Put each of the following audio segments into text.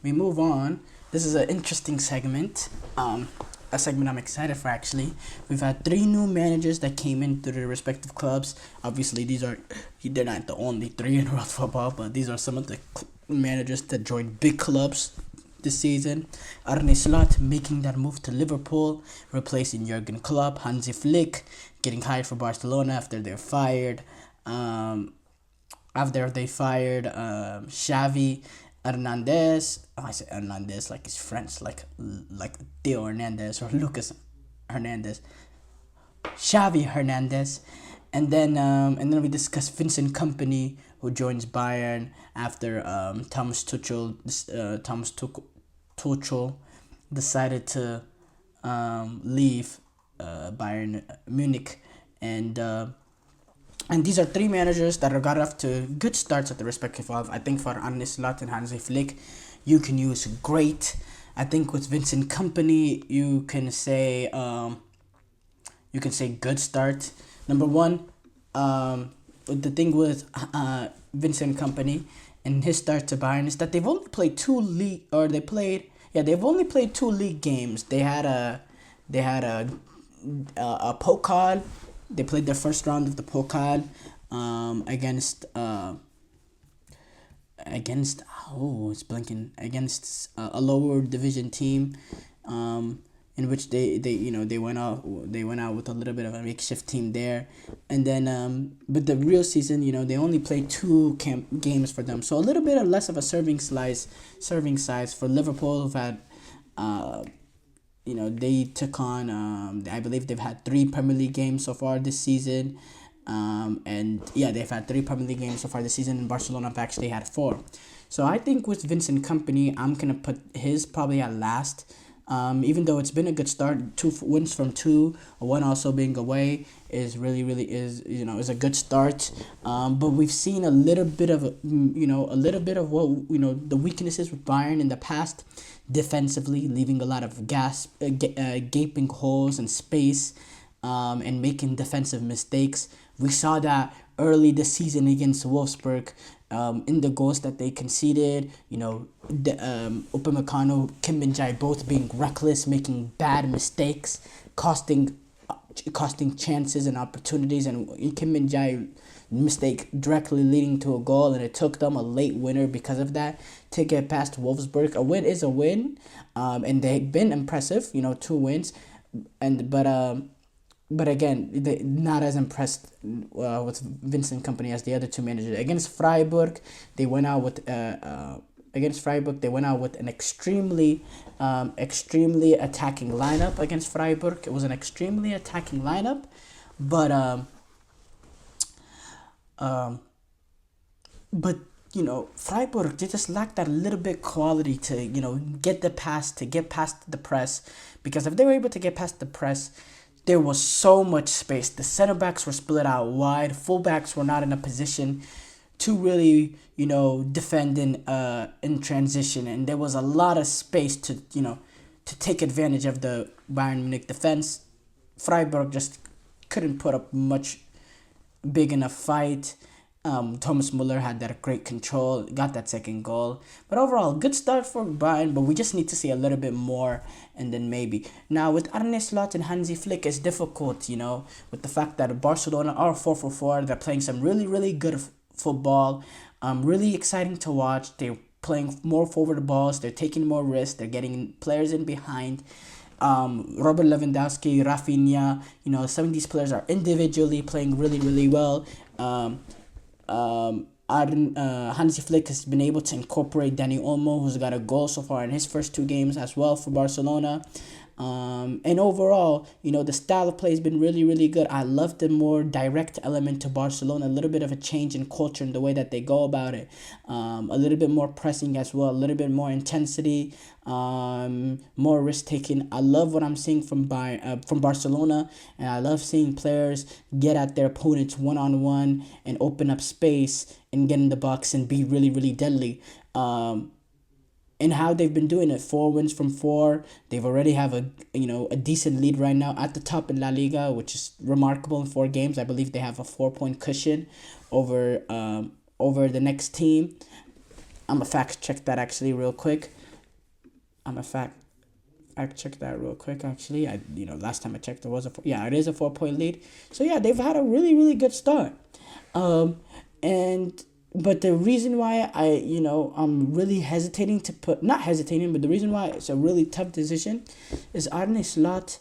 we move on, this is an interesting segment. A segment I'm excited for actually. We've had three new managers that came into their respective clubs. Obviously, they're not the only three in world football, but these are some of the managers that joined big clubs this season. Arne Slot making that move to Liverpool, replacing Jurgen Klopp. Hansi Flick getting hired for Barcelona after they're fired. Xavi Hernandez. Oh, I say Hernandez like he's French, like Theo Hernandez or Lucas Hernandez. Xavi Hernandez, and then we discuss Vincent Kompany, who joins Bayern after Thomas Tuchel decided to leave Bayern Munich, and these are three managers that are got off to good starts at the respective club. I think for Arne Slot and Hansi Flick, you can use great. I think with Vincent Kompany, you can say good start. Number one, the thing with Vincent Kompany and his start to Bayern is that they've only played they've only played two league games. They had a Pokal. They played their first round of the Pokal against a lower division team, in which they went out with a little bit of a makeshift team there, and then but the real season, they only played two games for them, so a little bit less of a serving size for Liverpool, who've had they took on, I believe they've had 3 Premier League games so far this season. They've had 3 Premier League games so far this season, and Barcelona have actually had 4. So I think with Vincent Kompany, I'm going to put his probably at last. Even though it's been a good start, 2 wins from 2, one also being away is a good start. But we've seen a little bit of what the weaknesses with Bayern in the past, defensively, leaving a lot of gaping holes and space, and making defensive mistakes. We saw that early this season against Wolfsburg. In the goals that they conceded, Upamecano, Kim Min-jae both being reckless, making bad mistakes, costing chances and opportunities, and Kim Min-jae mistake directly leading to a goal, and it took them a late winner because of that to get past Wolfsburg. A win is a win, and they've been impressive, 2 wins, but again, they not as impressed with Vincent Kompany as the other 2 managers. Against Freiburg, they went out with an extremely attacking lineup against Freiburg. It was an extremely attacking lineup, but Freiburg, they just lacked that little bit quality to get past the press, because if they were able to get past the press, there was so much space. The center backs were split out wide. Fullbacks were not in a position to really, defend in transition, and there was a lot of space to take advantage of the Bayern Munich defense. Freiburg just couldn't put up much big enough fight. Thomas Muller had that great control, got that second goal. But overall, good start for Bayern, but we just need to see a little bit more, and then maybe. Now, with Arne Slot and Hansi Flick, it's difficult, with the fact that Barcelona are 4-for-4. They're playing some really, really good football. Really exciting to watch. They're playing more forward balls. They're taking more risks. They're getting players in behind. Robert Lewandowski, Rafinha, some of these players are individually playing really, really well. Hansi Flick has been able to incorporate Dani Olmo, who's got a goal so far in his first 2 games as well for Barcelona. And overall, the style of play has been really, really good. I love the more direct element to Barcelona, a little bit of a change in culture in the way that they go about it. A little bit more pressing as well, a little bit more intensity, more risk-taking. I love what I'm seeing from Barcelona, and I love seeing players get at their opponents one-on-one and open up space and get in the box and be really, really deadly. And how they've been doing it, 4 wins from 4. They've already have a decent lead right now at the top in La Liga, which is remarkable in 4 games. I believe they have a 4-point cushion over the next team. I'm gonna fact check that actually real quick. I'm a fact. I checked that real quick. Actually, last time I checked, it is a 4 point lead. So yeah, they've had a really really good start. Um, and but the reason why I'm really hesitating to put not hesitating, but the reason why it's a really tough decision is Arne Slot.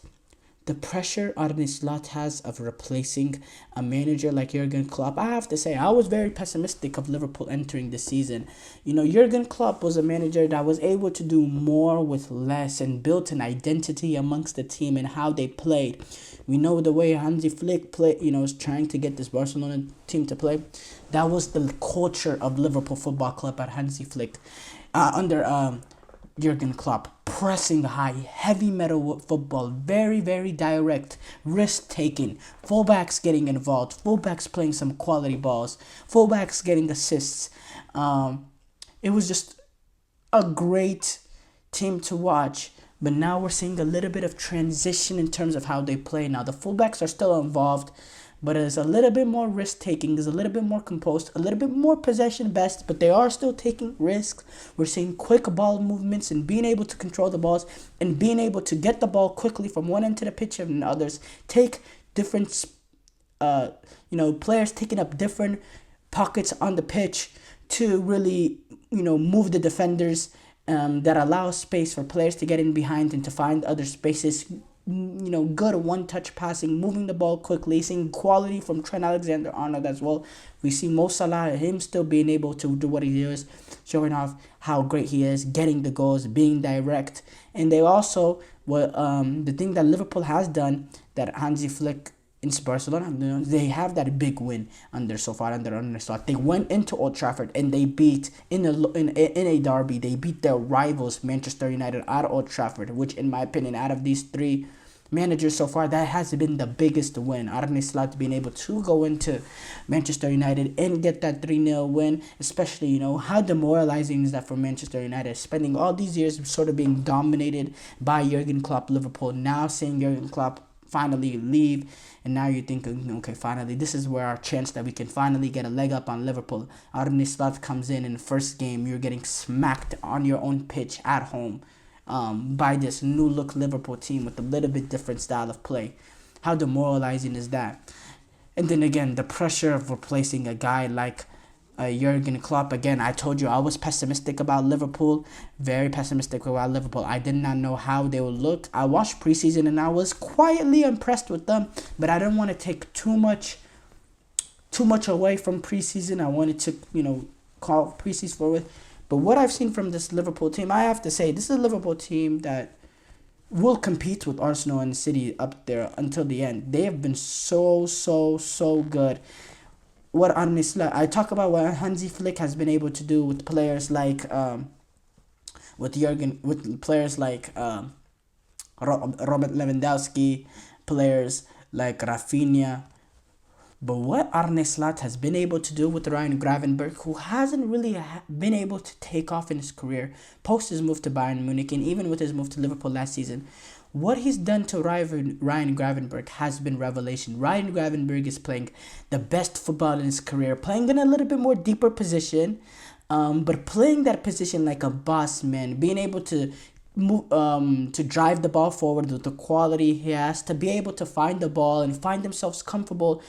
The pressure Arne Slot has of replacing a manager like Jurgen Klopp. I have to say, I was very pessimistic of Liverpool entering the season. Jurgen Klopp was a manager that was able to do more with less and built an identity amongst the team and how they played. We know the way Hansi Flick is trying to get this Barcelona team to play. That was the culture of Liverpool Football Club at Hansi Flick. Under Jurgen Klopp, pressing high, heavy metal football, very, very direct, risk-taking, fullbacks getting involved, fullbacks playing some quality balls, fullbacks getting assists. It was just a great team to watch, but now we're seeing a little bit of transition in terms of how they play. Now, the fullbacks are still involved, but it's a little bit more risk-taking, is a little bit more composed, a little bit more possession-best, but they are still taking risks. We're seeing quick ball movements and being able to control the balls and being able to get the ball quickly from one end to the pitch and others. Take different, players taking up different pockets on the pitch to really, move the defenders, that allow space for players to get in behind and to find other spaces. Good one-touch passing, moving the ball quickly, seeing quality from Trent Alexander-Arnold as well. We see Mo Salah, him still being able to do what he does, showing off how great he is, getting the goals, being direct. And they also, the thing that Liverpool has done, that Hansi Flick in Barcelona, they have that big win under Arne Slot. They went into Old Trafford and they beat in a derby. They beat their rivals Manchester United at Old Trafford, which in my opinion, out of these three managers so far, that has been the biggest win. Arne Slot being able to go into Manchester United and get that 3-0 win, especially, how demoralizing is that for Manchester United, spending all these years sort of being dominated by Jurgen Klopp Liverpool, now seeing Jurgen Klopp finally leave, and now you're thinking, okay, finally, this is where our chance that we can finally get a leg up on Liverpool. Arne Slot comes in the first game, you're getting smacked on your own pitch at home by this new look Liverpool team with a little bit different style of play. How demoralizing is that? And then again, the pressure of replacing a guy like Jurgen Klopp. Again, I told you I was pessimistic about Liverpool, very pessimistic about Liverpool. I did not know how they would look. I watched preseason and I was quietly impressed with them, but I didn't want to take too much away from preseason. I wanted to, call preseason forward. But what I've seen from this Liverpool team, I have to say, this is a Liverpool team that will compete with Arsenal and City up there until the end. They have been so good. What Arne Slot, I talk about what Hansi Flick has been able to do with players like Robert Lewandowski, players like Rafinha. But what Arne Slot has been able to do with Ryan Gravenberch, who hasn't really been able to take off in his career post his move to Bayern Munich and even with his move to Liverpool last season, what he's done to Ryan Gravenberch has been revelation. Ryan Gravenberch is playing the best football in his career, playing in a little bit more deeper position, but playing that position like a boss man, being able to move, to drive the ball forward with the quality he has, to be able to find the ball and find themselves comfortable,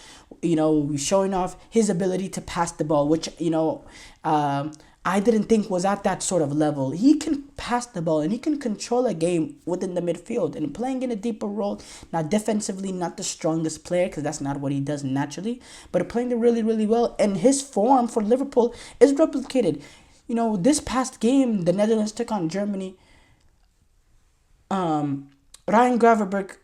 showing off his ability to pass the ball, which, I didn't think was at that sort of level. He can pass the ball and he can control a game within the midfield and playing in a deeper role. Now, defensively, not the strongest player because that's not what he does naturally, but playing it really, really well. And his form for Liverpool is replicated. This past game, the Netherlands took on Germany. Ryan Gravenberch,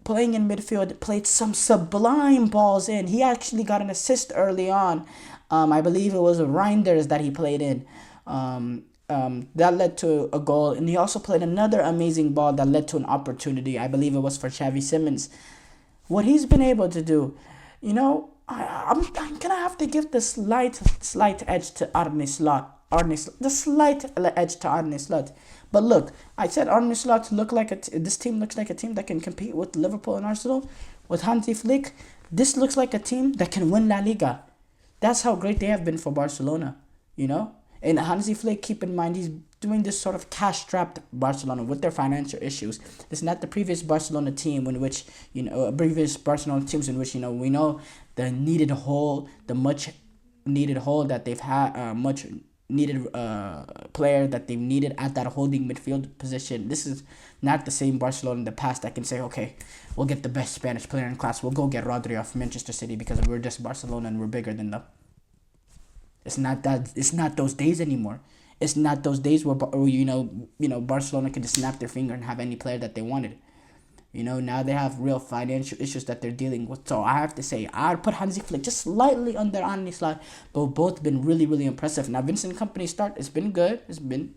playing in midfield, played some sublime balls in. He actually got an assist early on. I believe it was Reinders that he played in. That led to a goal. And he also played another amazing ball that led to an opportunity. I believe it was for Xavi Simons. What he's been able to do, I'm going to have to give the slight edge to Arne Slot. The slight edge to Arne Slot. But look, I said Arne Slot this team looks like a team that can compete with Liverpool and Arsenal. With Hansi Flick, this looks like a team that can win La Liga. That's how great they have been for Barcelona, And Hansi Flick, keep in mind, doing this sort of cash-strapped Barcelona with their financial issues. It's not the previous Barcelona team in which, previous Barcelona teams in which, we know the needed hole, the much needed hole that they've had, much needed player that they've needed at that holding midfield position. This is not the same Barcelona in the past that can say, okay, we'll get the best Spanish player in class. We'll go get Rodri off Manchester City because we're just Barcelona and we're bigger than them. It's not that. It's not those days anymore. It's not those days where Barcelona could just snap their finger and have any player that they wanted. Now they have real financial issues that they're dealing with. So I have to say, I'd put Hansi Flick just slightly under Arne Slot, but both been really, really impressive. Now, Vincent Kompany's start, it's been good. It's been,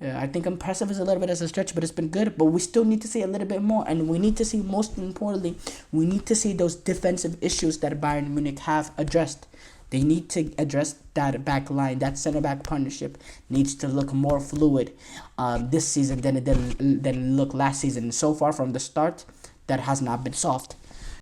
I think impressive is a little bit as a stretch, but it's been good. But we still need to see a little bit more. And we need to see, most importantly, we need to see those defensive issues that Bayern Munich have addressed. They need to address that back line. That center-back partnership needs to look more fluid this season than it looked last season. And so far from the start, that has not been solved.